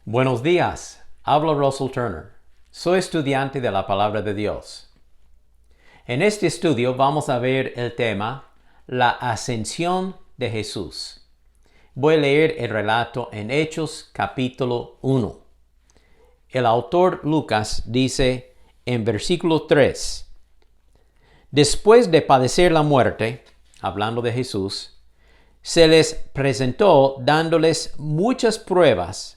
Buenos días, habla Russell Turner. Soy estudiante de la Palabra de Dios. En este estudio vamos a ver el tema La Ascensión de Jesús. Voy a leer el relato en Hechos capítulo 1. El autor Lucas dice en versículo 3: Después de padecer la muerte, hablando de Jesús, se les presentó dándoles muchas pruebas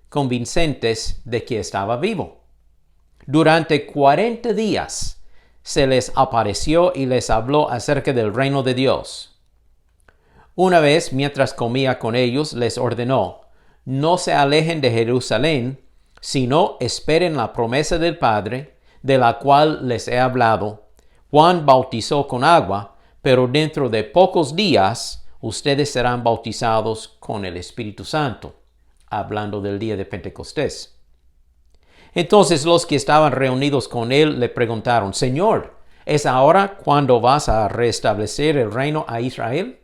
convincentes de que estaba vivo. Durante 40 días se les apareció y les habló acerca del reino de Dios. Una vez, mientras comía con ellos, les ordenó: no se alejen de Jerusalén, sino esperen la promesa del Padre, de la cual les he hablado. Juan bautizó con agua, pero dentro de pocos días ustedes serán bautizados con el Espíritu Santo. Hablando del día de Pentecostés. Entonces los que estaban reunidos con él le preguntaron: Señor, ¿es ahora cuando vas a restablecer el reino a Israel?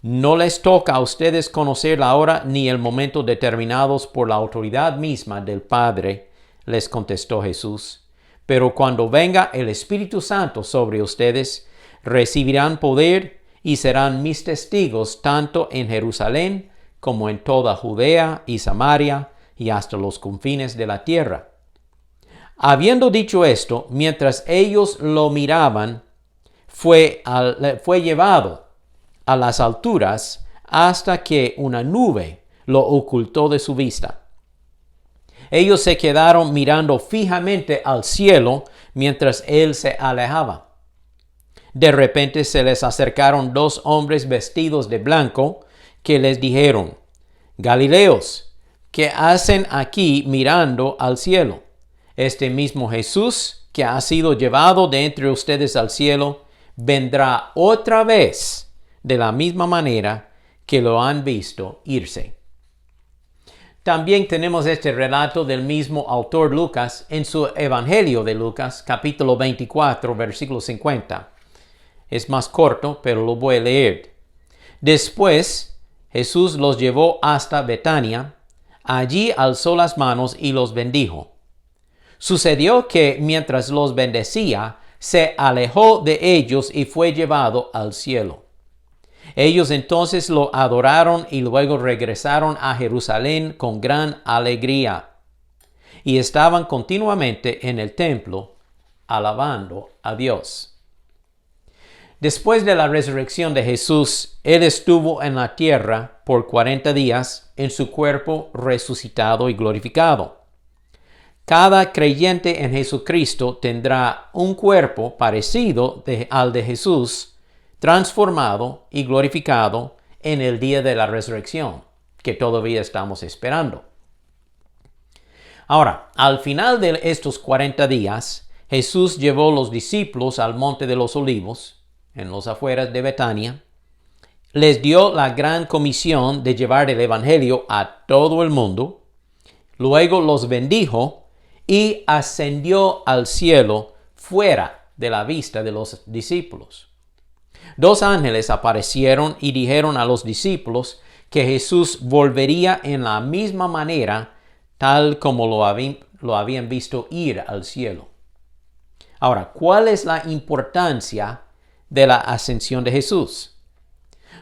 No les toca a ustedes conocer la hora ni el momento determinados por la autoridad misma del Padre, les contestó Jesús. Pero cuando venga el Espíritu Santo sobre ustedes, recibirán poder y serán mis testigos tanto en Jerusalén como en toda Judea y Samaria y hasta los confines de la tierra. Habiendo dicho esto, mientras ellos lo miraban, fue llevado a las alturas hasta que una nube lo ocultó de su vista. Ellos se quedaron mirando fijamente al cielo mientras él se alejaba. De repente se les acercaron dos hombres vestidos de blanco, que les dijeron: Galileos, ¿qué hacen aquí mirando al cielo? Este mismo Jesús, que ha sido llevado de entre ustedes al cielo, vendrá otra vez de la misma manera que lo han visto irse. También tenemos este relato del mismo autor Lucas en su Evangelio de Lucas, capítulo 24, versículo 50. Es más corto, pero lo voy a leer. Después Jesús los llevó hasta Betania. Allí alzó las manos y los bendijo. Sucedió que mientras los bendecía, se alejó de ellos y fue llevado al cielo. Ellos entonces lo adoraron y luego regresaron a Jerusalén con gran alegría. Y estaban continuamente en el templo, alabando a Dios. Después de la resurrección de Jesús, Él estuvo en la tierra por 40 días en su cuerpo resucitado y glorificado. Cada creyente en Jesucristo tendrá un cuerpo parecido al de Jesús, transformado y glorificado en el día de la resurrección, que todavía estamos esperando. Ahora, al final de estos 40 días, Jesús llevó a los discípulos al Monte de los Olivos, en los afueras de Betania. Les dio la gran comisión de llevar el evangelio a todo el mundo. Luego los bendijo y ascendió al cielo fuera de la vista de los discípulos. Dos ángeles aparecieron y dijeron a los discípulos que Jesús volvería en la misma manera tal como lo habían visto ir al cielo. Ahora, ¿cuál es la importancia de la ascensión de Jesús?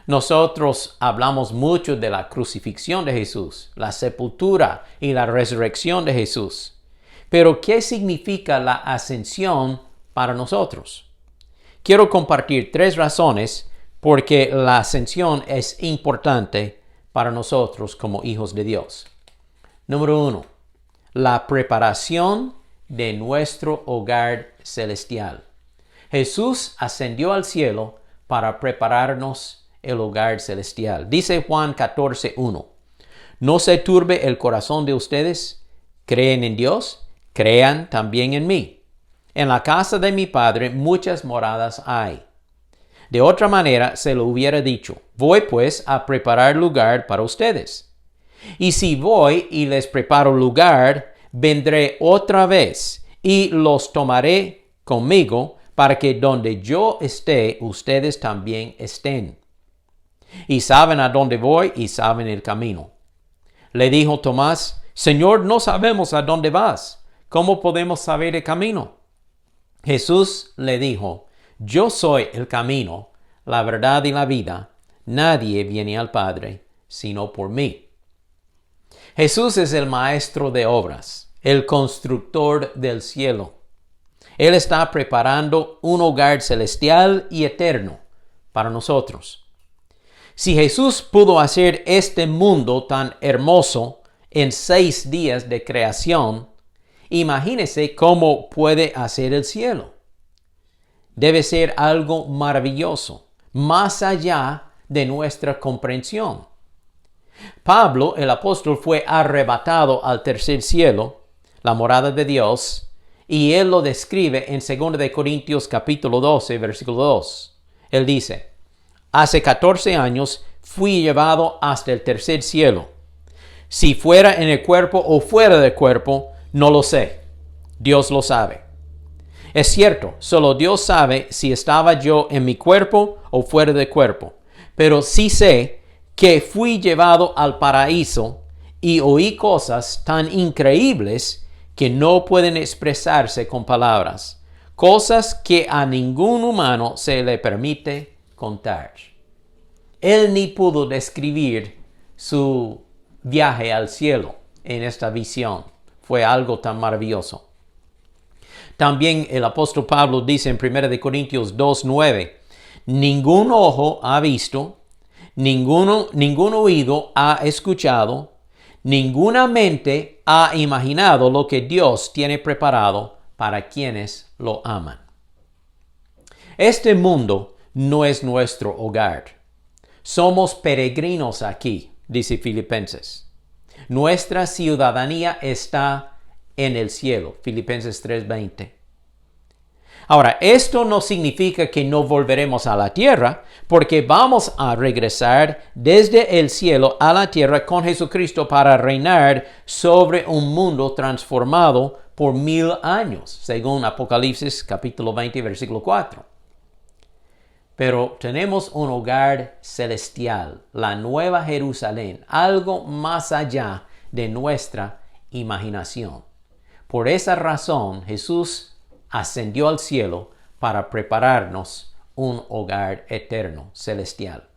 Nosotros hablamos mucho de la crucifixión de Jesús, la sepultura y la resurrección de Jesús. Pero, ¿qué significa la ascensión para nosotros? Quiero compartir 3 razones por qué la ascensión es importante para nosotros como hijos de Dios. Número 1, la preparación de nuestro hogar celestial. Jesús ascendió al cielo para prepararnos el hogar celestial. Dice Juan 14:1: No se turbe el corazón de ustedes. ¿Creen en Dios? Crean también en mí. En la casa de mi Padre muchas moradas hay. De otra manera se lo hubiera dicho: voy pues a preparar lugar para ustedes. Y si voy y les preparo lugar, vendré otra vez y los tomaré conmigo, para que donde yo esté, ustedes también estén. Y saben a dónde voy y saben el camino. Le dijo Tomás, Señor, no sabemos a dónde vas. ¿Cómo podemos saber el camino? Jesús le dijo, yo soy el camino, la verdad y la vida. Nadie viene al Padre sino por mí. Jesús es el maestro de obras, el constructor del cielo. Él está preparando un hogar celestial y eterno para nosotros. Si Jesús pudo hacer este mundo tan hermoso en 6 días de creación, imagínese cómo puede hacer el cielo. Debe ser algo maravilloso, más allá de nuestra comprensión. Pablo, el apóstol, fue arrebatado al tercer cielo, la morada de Dios, y él lo describe en 2 Corintios capítulo 12, versículo 2. Él dice, hace 14 años fui llevado hasta el tercer cielo. Si fuera en el cuerpo o fuera del cuerpo, no lo sé. Dios lo sabe. Es cierto, solo Dios sabe si estaba yo en mi cuerpo o fuera del cuerpo. Pero sí sé que fui llevado al paraíso y oí cosas tan increíbles que no pueden expresarse con palabras. Cosas que a ningún humano se le permite contar. Él ni pudo describir su viaje al cielo en esta visión. Fue algo tan maravilloso. También el apóstol Pablo dice en 1 Corintios 2:9, ningún ojo ha visto, ningún oído ha escuchado, ninguna mente ha imaginado lo que Dios tiene preparado para quienes lo aman. Este mundo no es nuestro hogar. Somos peregrinos aquí, dice Filipenses. Nuestra ciudadanía está en el cielo, Filipenses 3:20. Ahora, esto no significa que no volveremos a la tierra, porque vamos a regresar desde el cielo a la tierra con Jesucristo para reinar sobre un mundo transformado por 1000 años, según Apocalipsis capítulo 20, versículo 4. Pero tenemos un hogar celestial, la Nueva Jerusalén, algo más allá de nuestra imaginación. Por esa razón, Jesús ascendió al cielo para prepararnos un hogar eterno, celestial.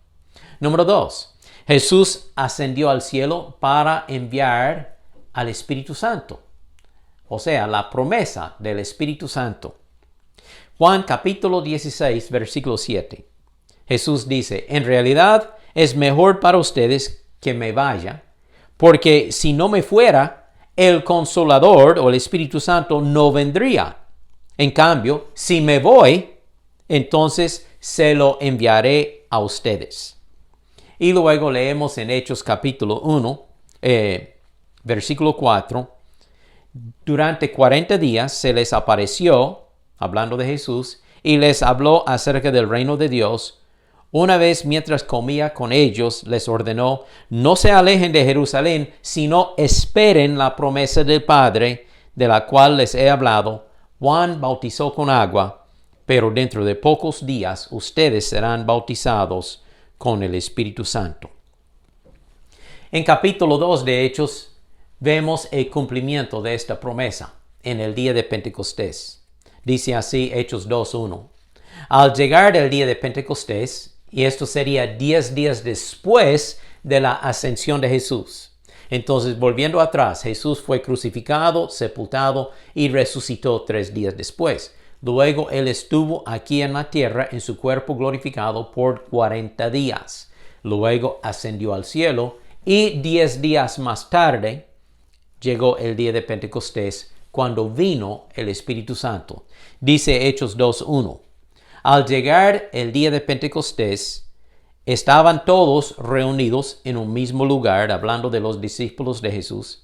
Número 2. Jesús ascendió al cielo para enviar al Espíritu Santo. O sea, la promesa del Espíritu Santo. Juan capítulo 16, versículo 7. Jesús dice, en realidad es mejor para ustedes que me vaya, porque si no me fuera, el Consolador o el Espíritu Santo no vendría. En cambio, si me voy, entonces se lo enviaré a ustedes. Y luego leemos en Hechos capítulo 1, versículo 4. Durante 40 días se les apareció, hablando de Jesús, y les habló acerca del reino de Dios. Una vez mientras comía con ellos, les ordenó, no se alejen de Jerusalén, sino esperen la promesa del Padre, de la cual les he hablado. Juan bautizó con agua, pero dentro de pocos días ustedes serán bautizados con el Espíritu Santo. En capítulo 2 de Hechos, vemos el cumplimiento de esta promesa en el día de Pentecostés. Dice así Hechos 2:1. Al llegar el día de Pentecostés, y esto sería 10 días después de la ascensión de Jesús. Entonces, volviendo atrás, Jesús fue crucificado, sepultado y resucitó 3 días después. Luego, Él estuvo aquí en la tierra en su cuerpo glorificado por 40 días. Luego ascendió al cielo y 10 días más tarde llegó el día de Pentecostés, cuando vino el Espíritu Santo. Dice Hechos 2:1. Al llegar el día de Pentecostés, estaban todos reunidos en un mismo lugar, hablando de los discípulos de Jesús.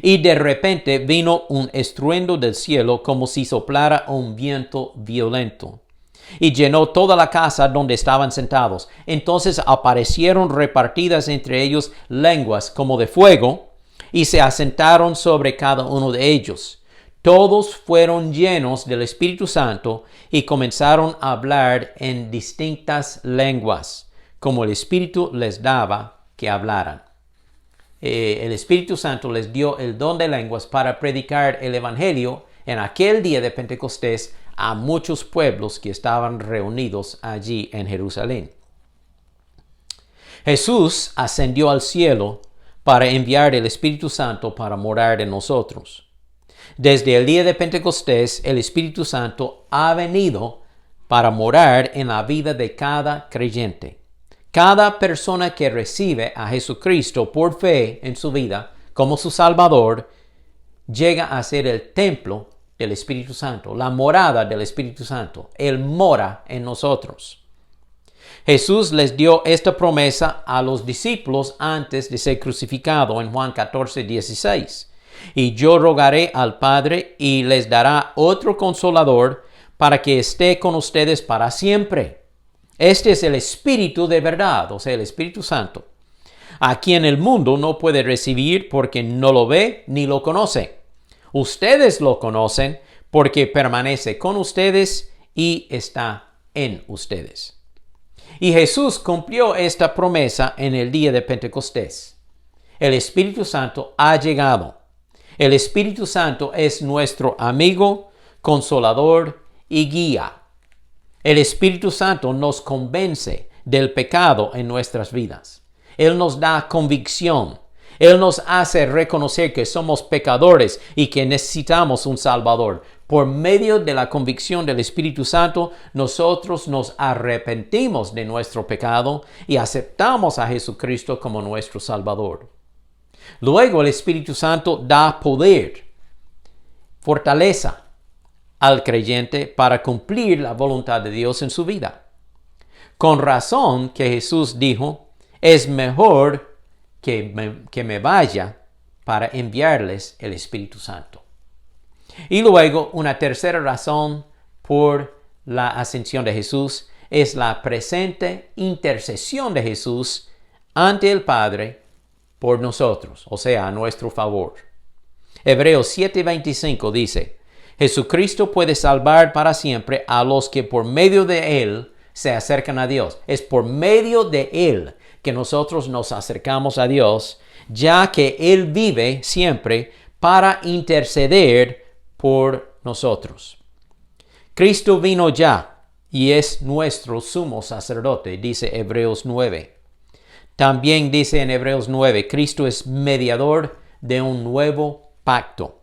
Y de repente vino un estruendo del cielo como si soplara un viento violento, y llenó toda la casa donde estaban sentados. Entonces aparecieron repartidas entre ellos lenguas como de fuego, y se asentaron sobre cada uno de ellos. Todos fueron llenos del Espíritu Santo y comenzaron a hablar en distintas lenguas, como el Espíritu les daba que hablaran. el Espíritu Santo les dio el don de lenguas para predicar el Evangelio en aquel día de Pentecostés a muchos pueblos que estaban reunidos allí en Jerusalén. Jesús ascendió al cielo para enviar el Espíritu Santo para morar en nosotros. Desde el día de Pentecostés, el Espíritu Santo ha venido para morar en la vida de cada creyente. Cada persona que recibe a Jesucristo por fe en su vida como su Salvador, llega a ser el templo del Espíritu Santo, la morada del Espíritu Santo. Él mora en nosotros. Jesús les dio esta promesa a los discípulos antes de ser crucificado en Juan 14:16. Y yo rogaré al Padre y les dará otro consolador para que esté con ustedes para siempre. Este es el Espíritu de verdad, o sea, el Espíritu Santo, a quien el mundo no puede recibir porque no lo ve ni lo conoce. Ustedes lo conocen porque permanece con ustedes y está en ustedes. Y Jesús cumplió esta promesa en el día de Pentecostés. El Espíritu Santo ha llegado. El Espíritu Santo es nuestro amigo, consolador y guía. El Espíritu Santo nos convence del pecado en nuestras vidas. Él nos da convicción. Él nos hace reconocer que somos pecadores y que necesitamos un Salvador. Por medio de la convicción del Espíritu Santo, nosotros nos arrepentimos de nuestro pecado y aceptamos a Jesucristo como nuestro Salvador. Luego el Espíritu Santo da poder, fortaleza al creyente para cumplir la voluntad de Dios en su vida. Con razón que Jesús dijo, es mejor que me vaya para enviarles el Espíritu Santo. Y luego, una tercera razón por la ascensión de Jesús es la presente intercesión de Jesús ante el Padre por nosotros, o sea, a nuestro favor. Hebreos 7:25 dice, Jesucristo puede salvar para siempre a los que por medio de Él se acercan a Dios. Es por medio de Él que nosotros nos acercamos a Dios, ya que Él vive siempre para interceder por nosotros. Cristo vino ya y es nuestro sumo sacerdote, dice Hebreos 9. También dice en Hebreos 9, Cristo es mediador de un nuevo pacto.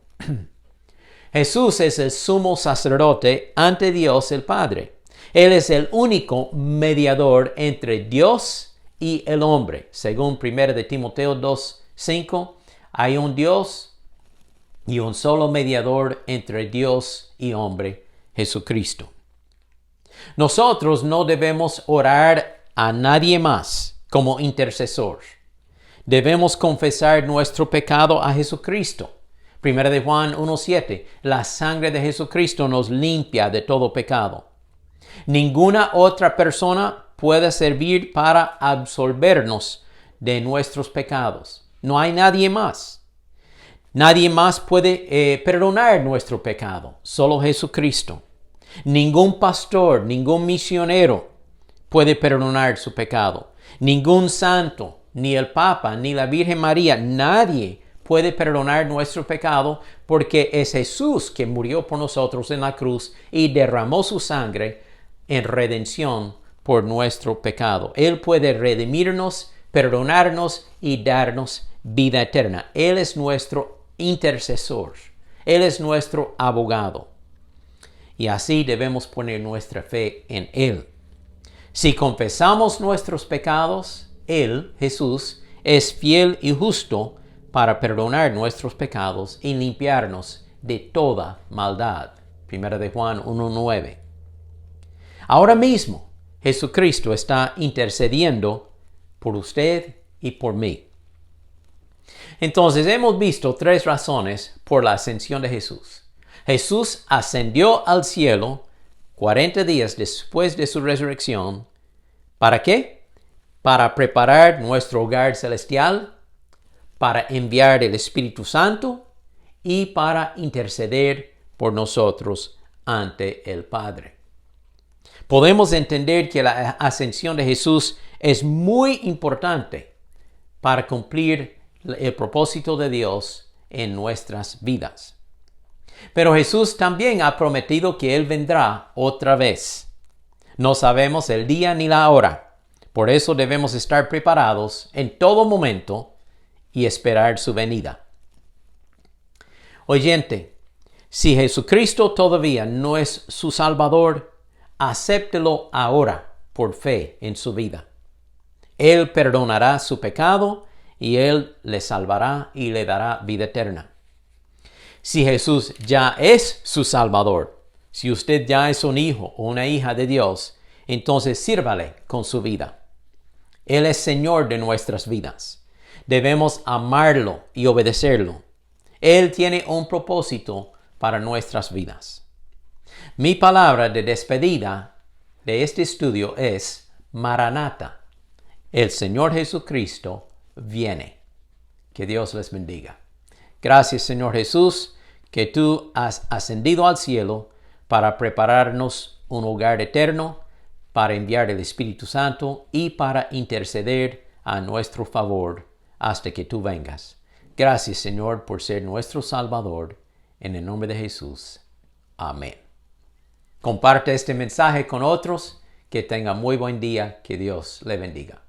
Jesús es el sumo sacerdote ante Dios el Padre. Él es el único mediador entre Dios y el hombre. Según 1 de Timoteo 2:5, hay un Dios y un solo mediador entre Dios y hombre, Jesucristo. Nosotros no debemos orar a nadie más como intercesor. Debemos confesar nuestro pecado a Jesucristo. 1 de Juan 1:7, la sangre de Jesucristo nos limpia de todo pecado. Ninguna otra persona puede servir para absolvernos de nuestros pecados. No hay nadie más. Nadie más puede perdonar nuestro pecado, solo Jesucristo. Ningún pastor, ningún misionero puede perdonar su pecado. Ningún santo, ni el Papa, ni la Virgen María, nadie puede perdonar nuestro pecado porque es Jesús que murió por nosotros en la cruz y derramó su sangre en redención por nuestro pecado. Él puede redimirnos, perdonarnos y darnos vida eterna. Él es nuestro intercesor. Él es nuestro abogado. Y así debemos poner nuestra fe en Él. Si confesamos nuestros pecados, Él, Jesús, es fiel y justo para perdonar nuestros pecados y limpiarnos de toda maldad. 1 de Juan 1:9. Ahora mismo, Jesucristo está intercediendo por usted y por mí. Entonces, hemos visto 3 razones por la ascensión de Jesús. Jesús ascendió al cielo 40 días después de su resurrección. ¿Para qué? Para preparar nuestro hogar celestial, para enviar el Espíritu Santo y para interceder por nosotros ante el Padre. Podemos entender que la ascensión de Jesús es muy importante para cumplir el propósito de Dios en nuestras vidas. Pero Jesús también ha prometido que Él vendrá otra vez. No sabemos el día ni la hora. Por eso debemos estar preparados en todo momento y esperar su venida. Oyente, si Jesucristo todavía no es su Salvador, acéptelo ahora por fe en su vida. Él perdonará su pecado y Él le salvará y le dará vida eterna. Si Jesús ya es su Salvador, si usted ya es un hijo o una hija de Dios, entonces sírvale con su vida. Él es Señor de nuestras vidas. Debemos amarlo y obedecerlo. Él tiene un propósito para nuestras vidas. Mi palabra de despedida de este estudio es Maranatha. El Señor Jesucristo viene. Que Dios les bendiga. Gracias, Señor Jesús, que tú has ascendido al cielo para prepararnos un hogar eterno, para enviar el Espíritu Santo y para interceder a nuestro favor hasta que tú vengas. Gracias, Señor, por ser nuestro Salvador. En el nombre de Jesús. Amén. Comparte este mensaje con otros. Que tenga muy buen día. Que Dios le bendiga.